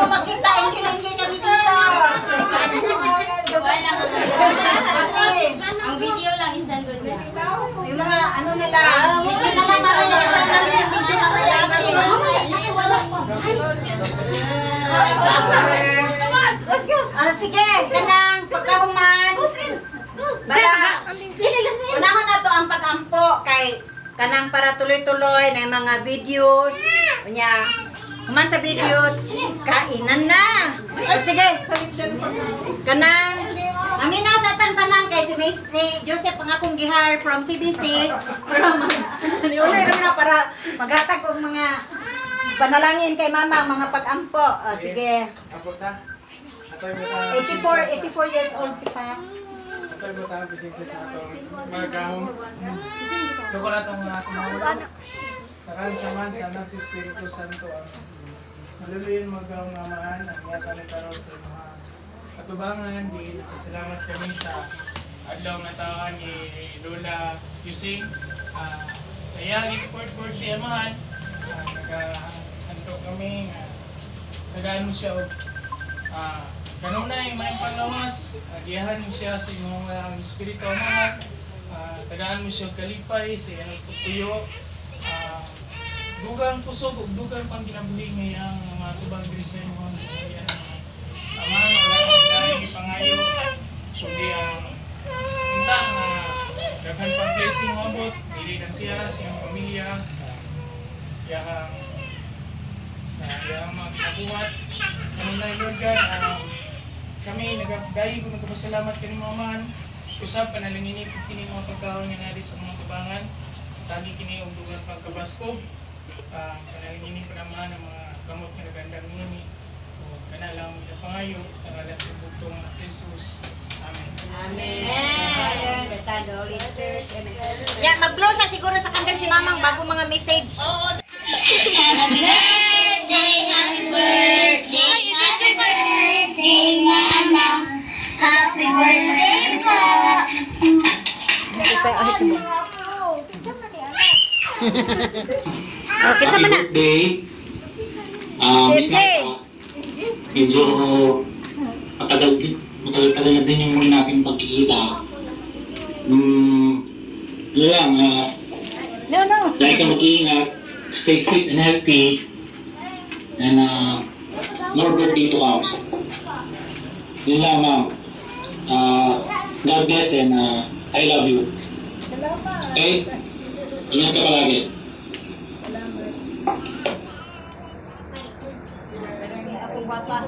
makita. Enjoy kami dito. Wala ang video lang is nandun na. Yung mga ano nila, video na lang mamaya. Video mamaya. Sige, kanang pagkahuman. Para, unahon na to ang pag-ampo kay kanang para tuloy-tuloy na yung mga videos. Kanya, human sa videos, kainan na. Sige, kanang, aminaw sa tantanan kay si Joseph ang akong gihire from CBC. Niulay rin na para maghatag og mga panalangin kay mama, mga pag-ampo. Sige. 84 years old si Pa. Ito yung butang bisig sa ito. Mga kahong. Ito ko na itong mga kumawala. Sa kansaman, sa anak si Espiritu Santo ang maluluyin mag-ang mamahan ang yata ni Karol sa mga katubangan. Di salamat kami sa adlaw na taon ni Lola Yusing. Sa iyang report si Amahan. Nag-anto kami. Nag-ano siya ganun na yung may panglawas, agiyahan mo siya sa mga espiritu mga tagaan mo siya kalipay, sa iyang tuyo, dugang pusog, dugang pang ginabuli ngayang mga tubang grisay mo, aman, wala kang ipangayo, so di ang punta na daghan pang blessing mo abot, hindi lang siya, siyang pamilya, iyang magkakuhat, ganun na yung Lord God, kami nagdayo kung nagpapasalamat kini maman. Usap panalangin po kini mga pagkaon nga nari sa mga tubangan. Tagi kini og dugang pagkabaskog. Panalangin po naman ang mga gamot nga nagandang nini. O kanalang pangayo sa ngalan sa bugtong ng Jesus. Amen. Amen. Besado Holy Spirit. Amen. Ya, mag-blow sa siguro sa candle si Mamang bago mga message. Happy birthday, happy birthday, happy birthday, Mama. Happy birthday po. Okay, sa mana? Birthday. Medyo matagal na din yung muli natin pagkikita. Yun lang, No. lagi ka mag-iingat, stay fit and healthy, and more birthday to comes. Yun lang, ma'am. God bless and I love you. Okay? Ingat ka palagi. Ako guwapa.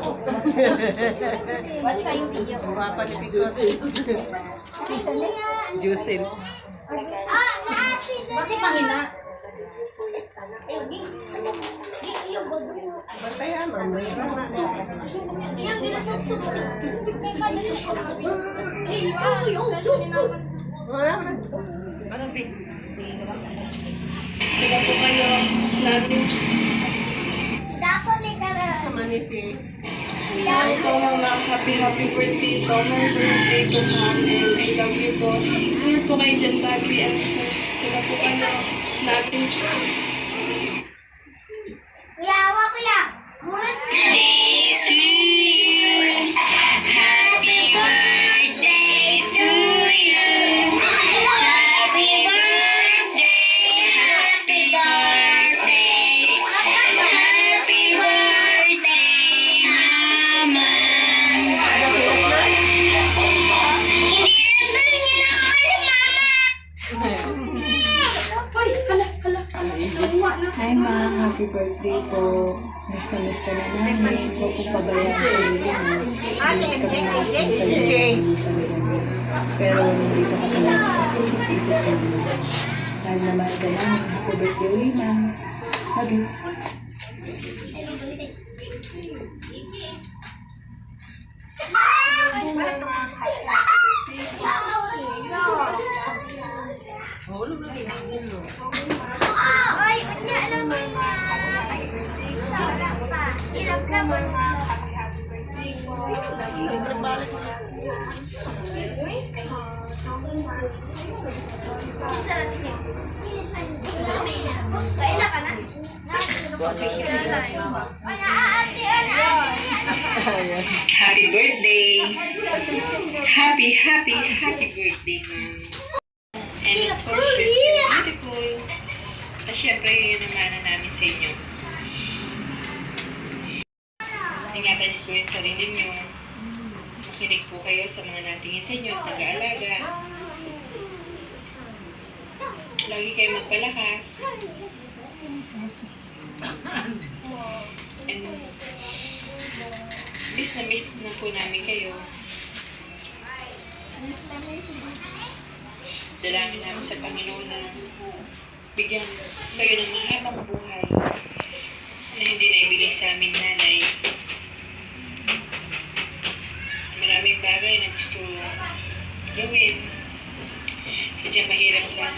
Watch tayo video. Guwapa ni Picot. Jusil. Bakit mahina? Bantayan, mamaya. Wala na. Ano, Vic? Kaya po kayo. Natin. Sama ni si... Hello po mga happy birthday po. Merry birthday po ma'am and I love you po. Ingat po kayo dyan lagi at sila po kayo natin. Birthday to you. Happy birthday to you. Happy birthday, happy birthday. Happy birthday, Mama. Hi ma'am, happy birthday po. Miss ka na namin. Huwag kong pabayaan sa sarili mo. Pero nandito ka talaga sa isip ko. Dahil naman ka namin. Happy birthday ulit ma'am. Love you. Hulog lagi na. Hulog. Kailan ka na? Wala, ate, Happy birthday! Happy birthday, ma'am. And of course, you're beautiful. At syempre, yun naman namin sa inyo. Ingatan niyo po yung sarili niyo. Makinig po kayo sa mga natingin sa inyo at nag-aalaga. Lagi kayo magpalakas. And miss na po namin kayo. Dalangin namin sa Panginoon na bigyan kayo ng mahabang buhay na hindi na ibigay sa amin nanay. Maraming bagay na gusto gawin. Sadya mahirap lang.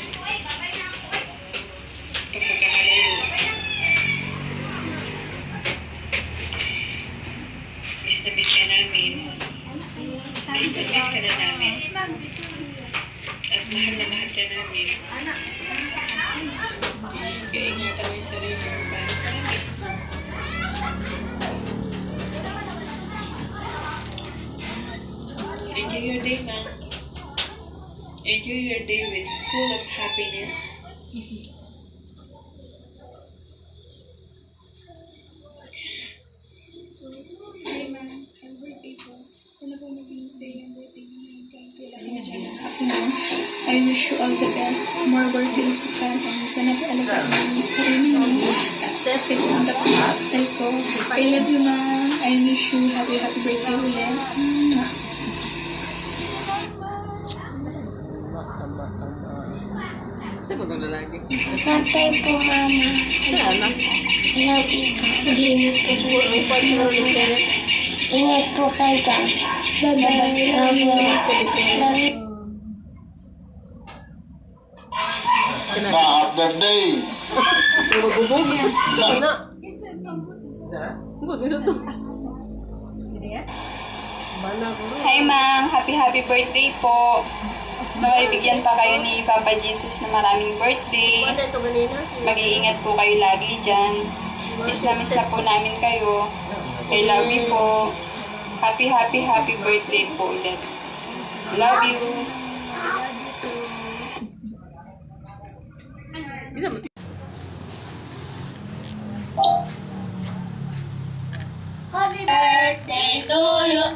Pag magkakalayo. Miss ka namin. Miss ka na namin. At mahal na mahal ka namin. Kaya ingatan mo yung sarili mo para sa amin. Enjoy your day, ma'am. Enjoy your day with full of happiness. Hi, ma'am. Ang birthday po. Sana po maging masaya yung birthday mo ngayon. Kailangan mo dyan ang happy mo. I wish you all the best. More birthdays to come. And sana po alagaan mo yung sarili mo. At safe ang tapos sa kasal ko. I love you, ma'am. I wish you happy birthday ulit. Saan po itong lalaki? Tatay ko, mama. Saan na? Love you. Mag-iingat ka po. Ingat po kayo dyan. Bye-bye. Love you. Love you. Happy birthday! Bubog. Saan na? Bubog na ito. Hi ma'am, happy birthday po. Naway bigyan pa kayo ni Papa Jesus na maraming birthday. Mag-iingat po kayo lagi dyan. Miss na po namin kayo. I love you po. Happy birthday po ulit. Love you. Happy birthday to you.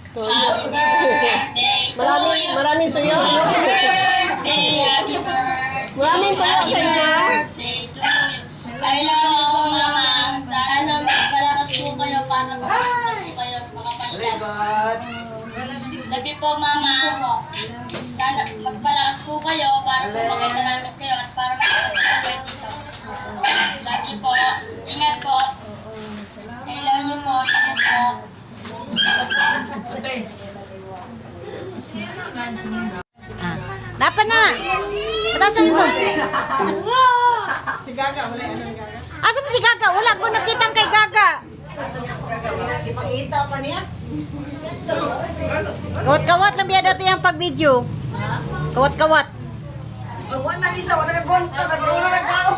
Happy birthday to you. Maraming tuyo. Happy birthday, happy birthday. Maraming tuyo sa inyo. Birthday to you. I love you po, mama. Sana magpalakas po kayo para makapagda po kayo makapalitan. Love you po, mama. Sana magpalakas po kayo para po makita namin kayo at para makapagda kayo dito. Love you po. Ingat po. I love you po. Ingat po. Dapat na. Patasan mo. Si Gaga, wala yan ang Gaga. Asa mo si Gaga? Wala ko nakitang kay Gaga. Ipakita pa niya. Kawat-kawat lang biya dato yung pag-video. Kawat-kawat. Wala na isa, wala na gonta. Nagkaroon na nagkao.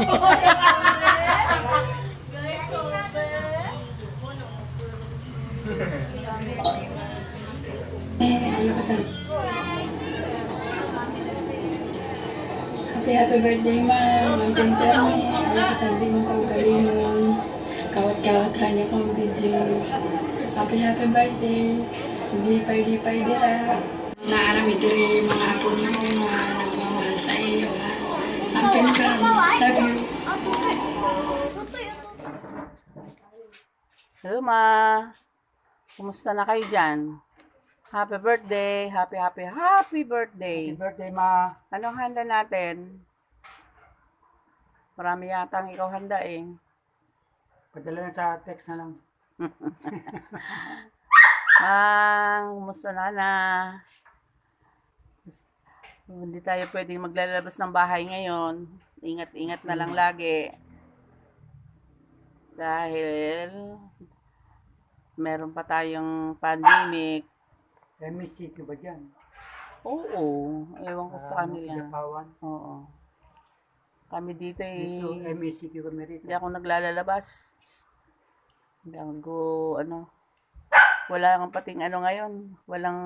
Happy birthday, ma'am. Ang ganda mo. Ang sabi mo kang galingon. Kawat-kawat ka niya kong video. Happy birthday. Lipay-lipay dira. Naarami diri mga apo niyo na nagmamahal sa iyo. Ang ganda. Love you. Hello ma. Kumusta na kayo dyan? Happy birthday. Happy birthday. Happy birthday, ma. Anong handa natin? Marami yatang ikaw handa eh. Padala na sa text na lang. Mang, kumusta na? Hindi tayo pwedeng maglalabas ng bahay ngayon. Ingat-ingat na lang lagi. Dahil meron pa tayong pandemic. MSCQ ba dyan? Oo, ewan ko sa kanila. Japawan. Oo. Kami dito Dito, eh, MSCQ kami rito. hindi ako naglalabas. Hindi ako, Wala kang pating ano ngayon. Walang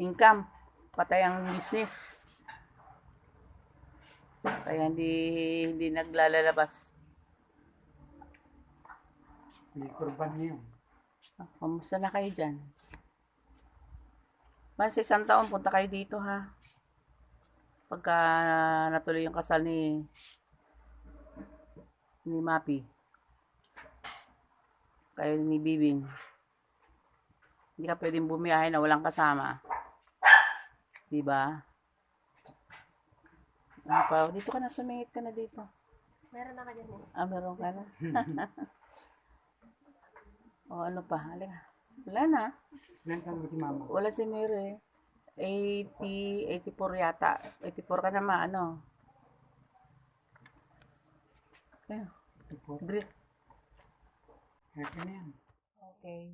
income. Patay ang business. Kaya hindi naglalabas. Hindi kurban niyo. Kamusta na kayo dyan? Man, sa 1 taon, punta kayo dito ha. Pagka natuloy yung kasal ni Mapi. Kayo ni Bibing. Hindi ka pwedeng bumiyahe na walang kasama. Diba? Ano pa? Dito ka na, sumingit ka na dito. Meron na ka dyan eh. Ah, meron ka na. O, ano pa? Halika. Wala na. Ilan ka si mama? Wala si Mary. 84 yata. 84 ka naman, ano? Kaya, great. Happy na yan. Okay.